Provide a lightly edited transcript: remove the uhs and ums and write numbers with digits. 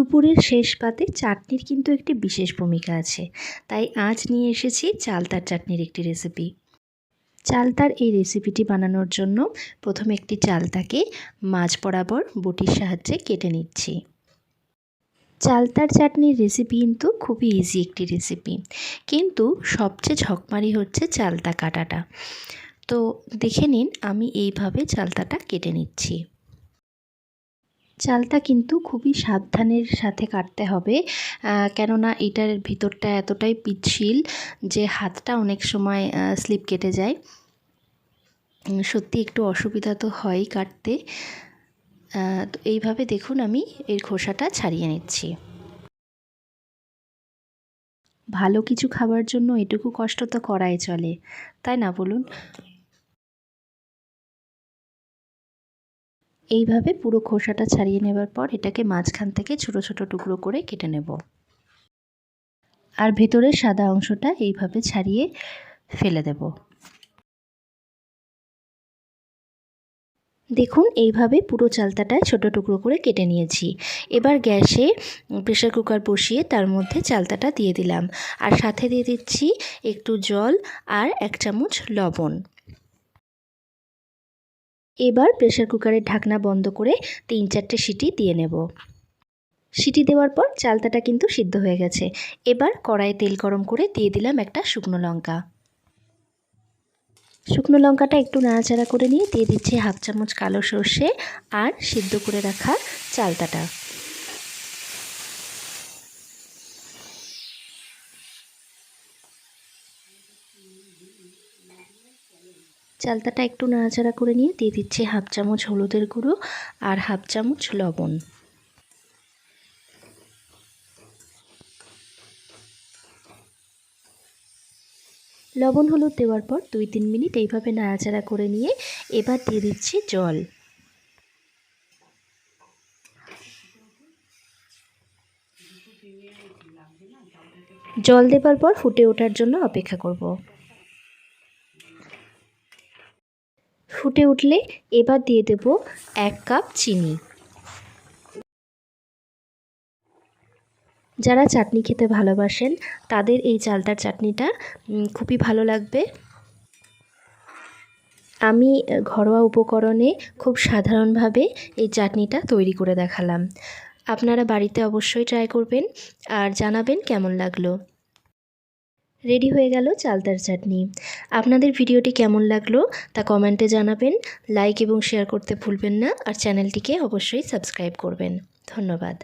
দুপুরের শেষ পাতে চাটনির কিন্তু একটি বিশেষ ভূমিকা আছে, তাই আজ নিয়ে এসেছি চালতার চাটনির একটি রেসিপি। চালতার এই রেসিপিটি বানানোর জন্য প্রথমে একটি চালতাকে মাঝ বরাবর বটির সাহায্যে কেটে নিচ্ছি। চালতার চাটনির রেসিপি কিন্তু খুবই ইজি একটি রেসিপি, কিন্তু সবচেয়ে ঝকমারি হচ্ছে চালতা কাটাটা। তো দেখে নিন আমি এইভাবে চালতাটা কেটে নিচ্ছি। চালতা কিন্তু খুবই সাবধানের সাথে কাটতে হবে, কেননা এটার ভিতরটা এতটাই পিচ্ছিল যে হাতটা অনেক সময় স্লিপ কেটে যায়। সত্যি একটু অসুবিধা তো হয়ই কাটতে। তো এইভাবে দেখুন আমি এর খোসাটা ছাড়িয়ে নিচ্ছি। ভালো কিছু খাবার জন্য এটুকু কষ্ট তো করাই চলে, তাই না বলুন? এইভাবে পুরো খোসাটা ছাড়িয়ে নেবার পর এটাকে মাঝখান থেকে ছোট ছোট টুকরো করে কেটে নেব, আর ভেতরের সাদা অংশটা এইভাবে ছাড়িয়ে ফেলে দেব। দেখুন এইভাবে পুরো চালতাটায় ছোট টুকরো করে কেটে নিয়েছি। এবার গ্যাসে প্রেসার কুকার বসিয়ে তার মধ্যে চালতাটা দিয়ে দিলাম, আর সাথে দিয়ে দিচ্ছি একটু জল আর 1 চামচ লবণ। এবার প্রেসার কুকারের ঢাকনা বন্ধ করে 3-4টে সিটি দিয়ে নেব। সিটি দেওয়ার পর চালতাটা কিন্তু সিদ্ধ হয়ে গেছে। এবার কড়াইয়ে তেল গরম করে দিয়ে দিলাম একটা শুকনো লঙ্কা। শুকনো লঙ্কাটা একটু নাড়াচাড়া করে নিয়ে দিয়ে দিচ্ছি 1/2 চামচ কালো সর্ষে আর সিদ্ধ করে রাখা চালতাটা। চালতাটা একটু নাড়াচাড়া করে নিয়ে দিয়ে দিচ্ছি 1/2 চামচ হলুদের গুঁড়ো আর 1/2 চামচ লবণ। লবণ হলুদ দেওয়ার পর 2-3 মিনিট এইভাবে নাড়াচাড়া করে নিয়ে এবার দিয়ে দিচ্ছি জল। জল দেবার পর ফুটে ওঠার জন্য অপেক্ষা করব। ফুটে উঠলে এবার দিয়ে দেব 1 কাপ চিনি। যারা চাটনি খেতে ভালোবাসেন তাদের এই চালতার চাটনিটা খুবই ভালো লাগবে। আমি ঘরোয়া উপকরণে খুব সাধারণভাবে এই চাটনিটা তৈরি করে দেখালাম। আপনারা বাড়িতে অবশ্যই ট্রাই করবেন আর জানাবেন কেমন লাগলো। রেডি হয়ে গেল চালতার চাটনি। আপনাদের ভিডিওটি কেমন লাগলো তা কমেন্টে জানাবেন, লাইক এবং শেয়ার করতে ভুলবেন না, আর চ্যানেলটিকে অবশ্যই সাবস্ক্রাইব করবেন। ধন্যবাদ।